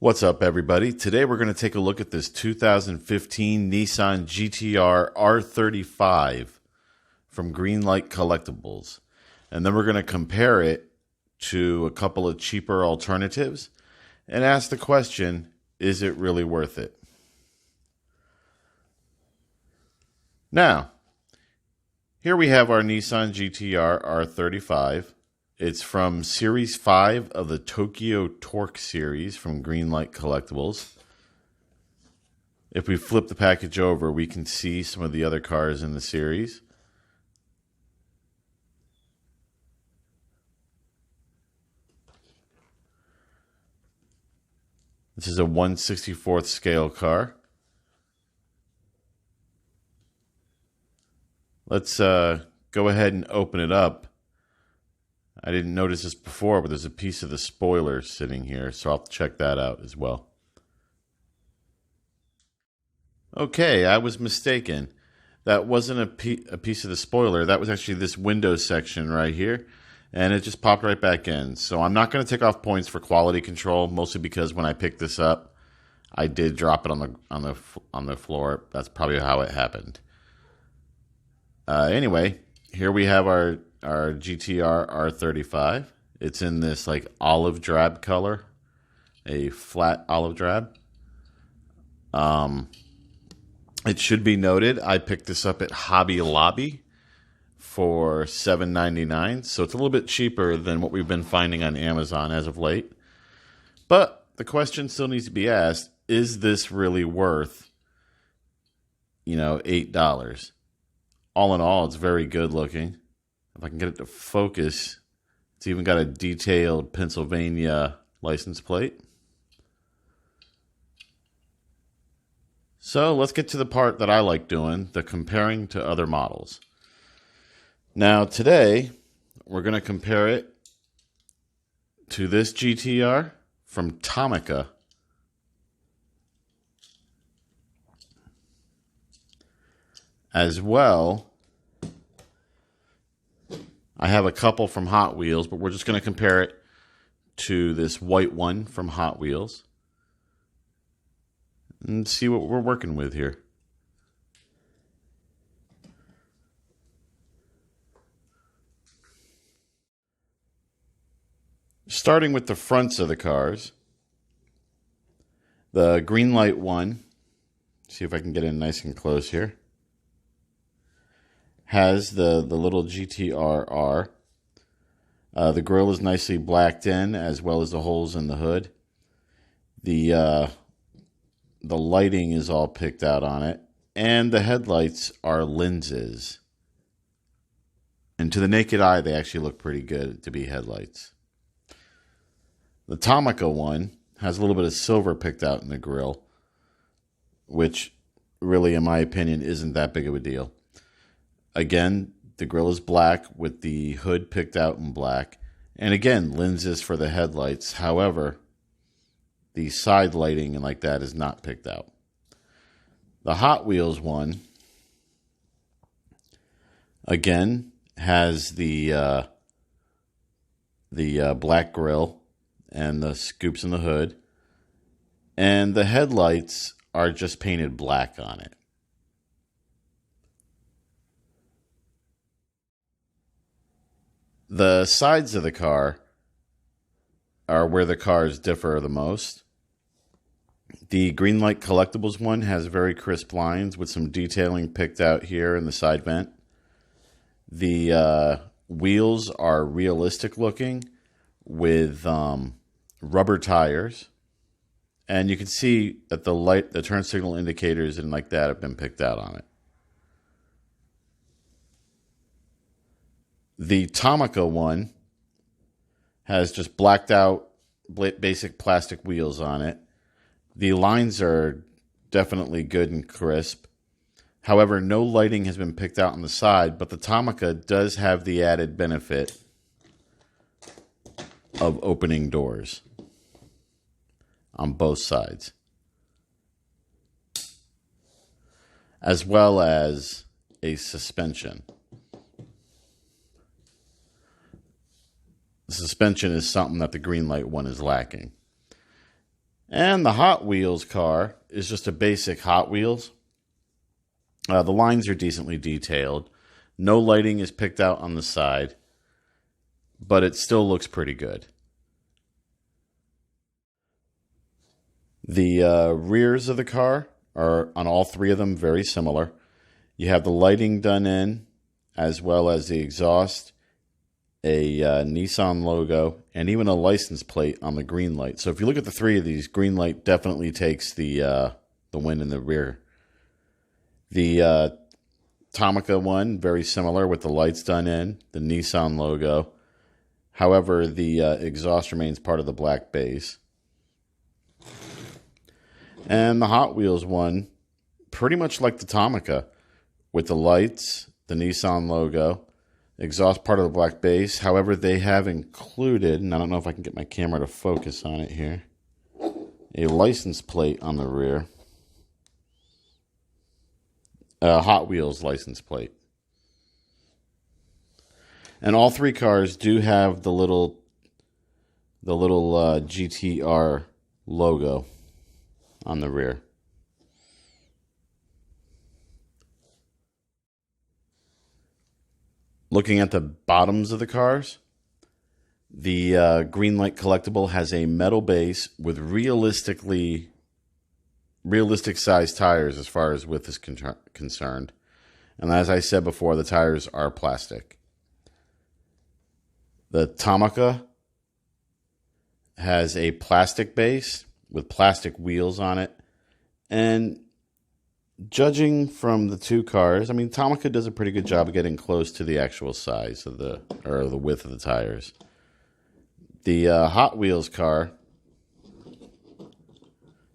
What's up, everybody? Today we're going to take a look at this 2015 Nissan GTR R35 from Greenlight Collectables. And then we're going to compare it to a couple of cheaper alternatives and ask the question, is it really worth it? Now, here we have our Nissan GTR R35. It's from Series 5 of the Tokyo Torque series from Greenlight Collectables. If we flip the package over, we can see some of the other cars in the series. This is a 1/64th scale car. Let's go ahead and open it up. I didn't notice this before, but there's a piece of the spoiler sitting here, so I'll check that out as well. Okay, I was mistaken. That wasn't a piece of the spoiler. That was actually this window section right here, and it just popped right back in. So I'm not going to take off points for quality control, mostly because when I picked this up, I did drop it on the floor. That's probably how it happened. Anyway, here we have our GTR R35. It's in this like olive drab color, a flat olive drab. It should be noted, I picked this up at Hobby Lobby for $7.99, so it's a little bit cheaper than what we've been finding on Amazon as of late. But the question still needs to be asked, is this really worth, $8? All in all, it's very good looking. If I can get it to focus, it's even got a detailed Pennsylvania license plate. So let's get to the part that I like doing, the comparing to other models. Now today, we're going to compare it to this GTR from Tomica. As well, I have a couple from Hot Wheels, but we're just going to compare it to this white one from Hot Wheels and see what we're working with here. Starting with the fronts of the cars, the Greenlight one, see if I can get in nice and close here, has the little GTR-R. The grille is nicely blacked in, as well as the holes in the hood. The lighting is all picked out on it, and the headlights are lenses. And to the naked eye, they actually look pretty good to be headlights. The Tomica one has a little bit of silver picked out in the grille, which really, in my opinion, isn't that big of a deal. Again, the grille is black with the hood picked out in black. And again, lenses for the headlights. However, the side lighting and like that is not picked out. The Hot Wheels one, again, has the black grille and the scoops in the hood. And the headlights are just painted black on it. The sides of the car are where the cars differ the most. The Greenlight Collectables one has very crisp lines with some detailing picked out here in the side vent. The wheels are realistic looking with rubber tires. And you can see that the turn signal indicators and like that have been picked out on it. The Tomica one has just blacked out basic plastic wheels on it. The lines are definitely good and crisp. However, no lighting has been picked out on the side, but the Tomica does have the added benefit of opening doors on both sides, as well as a suspension. The suspension is something that the Greenlight one is lacking. And the Hot Wheels car is just a basic Hot Wheels. The lines are decently detailed. No lighting is picked out on the side, but it still looks pretty good. The rears of the car are, on all three of them, very similar. You have the lighting done in, as well as the exhaust, a Nissan logo, and even a license plate on the Greenlight. So if you look at the three of these, Greenlight definitely takes the win in the rear. The Tomica one, very similar with the lights done in, the Nissan logo. However, the exhaust remains part of the black base. And the Hot Wheels one, pretty much like the Tomica, with the lights, the Nissan logo, exhaust part of the black base. However, they have included, and I don't know if I can get my camera to focus on it here, a license plate on the rear. Hot Wheels license plate. And all three cars do have the little GTR logo on the rear. Looking at the bottoms of the cars, the Greenlight Collectible has a metal base with realistic size tires as far as width is concerned. And as I said before, the tires are plastic. The Tomica has a plastic base with plastic wheels on it. And judging from the two cars, I mean, Tomica does a pretty good job of getting close to the actual size of the width of the tires. The Hot Wheels car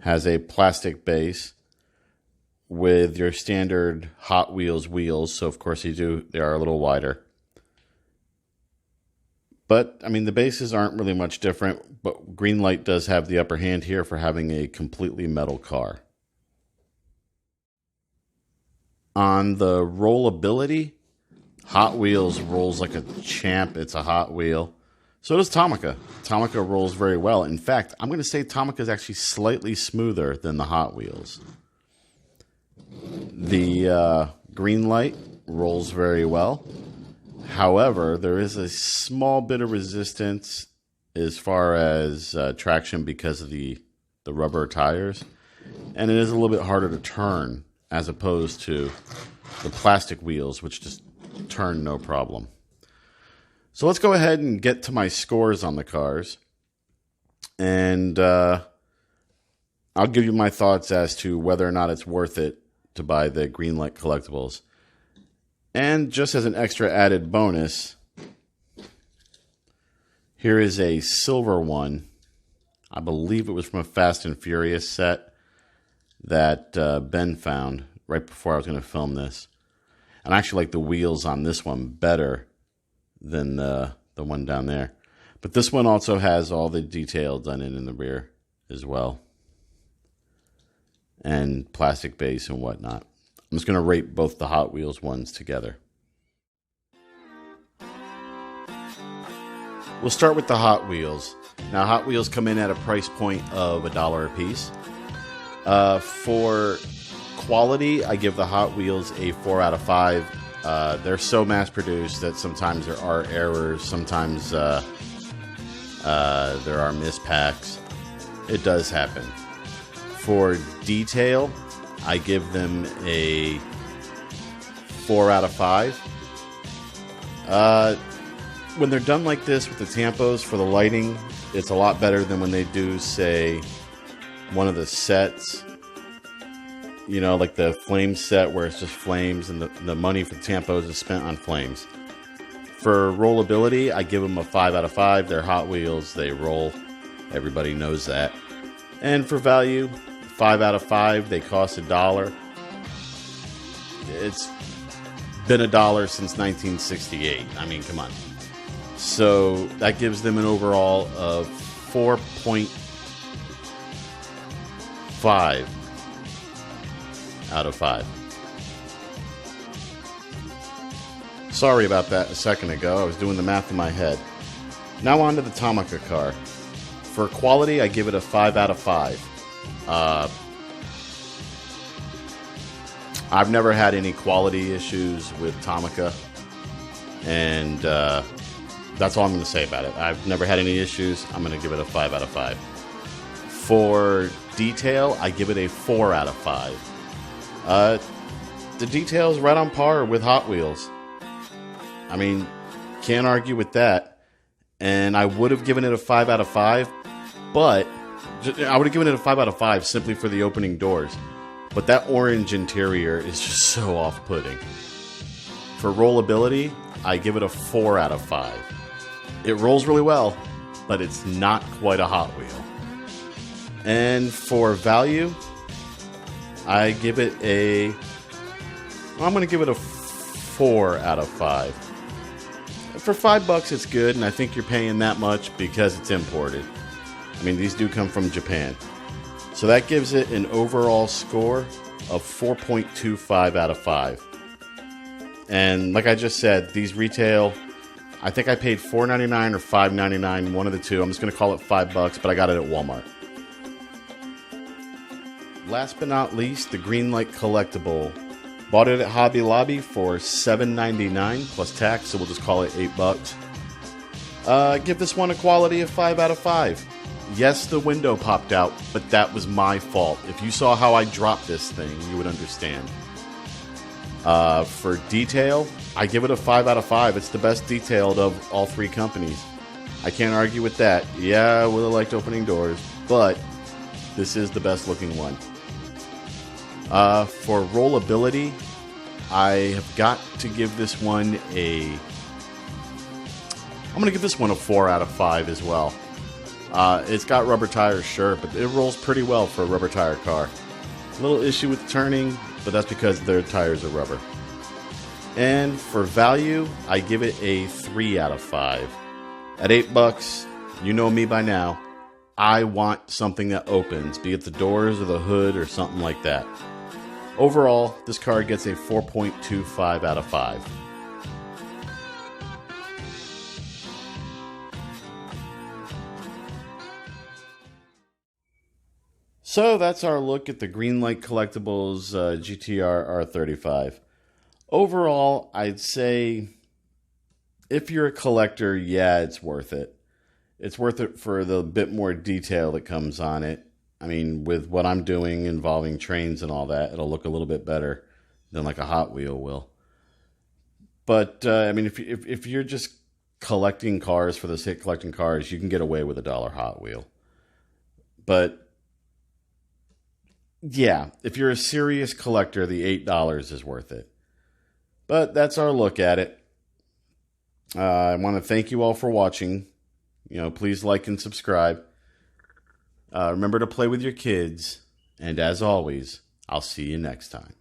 has a plastic base with your standard Hot Wheels wheels. So, of course, they are a little wider. But, I mean, the bases aren't really much different, but Greenlight does have the upper hand here for having a completely metal car. On the rollability, Hot Wheels rolls like a champ. It's a Hot Wheel. So does Tomica. Tomica rolls very well. In fact, I'm going to say Tomica is actually slightly smoother than the Hot Wheels. The Greenlight rolls very well. However, there is a small bit of resistance as far as traction because of the rubber tires. And it is a little bit harder to turn as opposed to the plastic wheels, which just turn no problem. So let's go ahead and get to my scores on the cars. And I'll give you my thoughts as to whether or not it's worth it to buy the Greenlight Collectibles. And just as an extra added bonus, here is a silver one. I believe it was from a Fast and Furious set that Ben found right before I was going to film this. And I actually like the wheels on this one better than the one down there. But this one also has all the detail done in the rear as well. And plastic base and whatnot. I'm just going to rate both the Hot Wheels ones together. We'll start with the Hot Wheels. Now, Hot Wheels come in at a price point of $1 a piece. For quality, I give the Hot Wheels a 4 out of 5. They're so mass-produced that sometimes there are errors. Sometimes there are mispacks. It does happen. For detail, I give them a 4 out of 5. When they're done like this with the tampos for the lighting, it's a lot better than when they do, say, one of the sets. You know, like the flame set where it's just flames and the money for the tampos is spent on flames. For rollability, I give them a 5 out of 5. They're Hot Wheels. They roll. Everybody knows that. And for value, 5 out of 5. They cost $1. It's been $1 since 1968. I mean, come on. So that gives them an overall of 4.5 out of 5. Sorry about that a second ago. I was doing the math in my head. Now on to the Tomica car. For quality, I give it a 5 out of 5. I've never had any quality issues with Tomica, and that's all I'm going to say about it. I've never had any issues. I'm going to give it a 5 out of 5. For detail, I give it a 4 out of 5. The detail's right on par with Hot Wheels. I mean, can't argue with that. And I would have given it a 5 out of 5, but I would have given it a 5 out of 5 simply for the opening doors. But that orange interior is just so off-putting. For rollability, I give it a 4 out of 5. It rolls really well, but it's not quite a Hot Wheel. And for value, I give it I'm going to give it a 4 out of 5. For $5, it's good, and I think you're paying that much because it's imported. I mean, these do come from Japan. So that gives it an overall score of 4.25 out of 5. And like I just said, these retail, I think I paid $4.99 or $5.99, one of the two. I'm just going to call it $5, but I got it at Walmart. Last but not least, the Greenlight Collectible. Bought it at Hobby Lobby for $7.99 plus tax, so we'll just call it $8. Give this one a quality of 5 out of 5. Yes, the window popped out, but that was my fault. If you saw how I dropped this thing, you would understand. For detail, I give it a 5 out of 5. It's the best detailed of all three companies. I can't argue with that. Yeah, I would have liked opening doors, but this is the best looking one. For rollability, I have got to give this one I'm going to give this one a 4 out of 5 as well. It's got rubber tires, sure, but it rolls pretty well for a rubber tire car. A little issue with turning, but that's because their tires are rubber. And for value, I give it a 3 out of 5. At $8, you know me by now, I want something that opens, be it the doors or the hood or something like that. Overall, this card gets a 4.25 out of 5. So that's our look at the Greenlight Collectables GTR R35. Overall, I'd say if you're a collector, yeah, it's worth it. It's worth it for the bit more detail that comes on it. I mean, with what I'm doing involving trains and all that, it'll look a little bit better than like a Hot Wheel will. But, I mean, if you're just collecting cars for the sake of collecting cars, you can get away with a $1 Hot Wheel. But, yeah, if you're a serious collector, the $8 is worth it. But that's our look at it. I want to thank you all for watching. Please like and subscribe. Remember to play with your kids. And as always, I'll see you next time.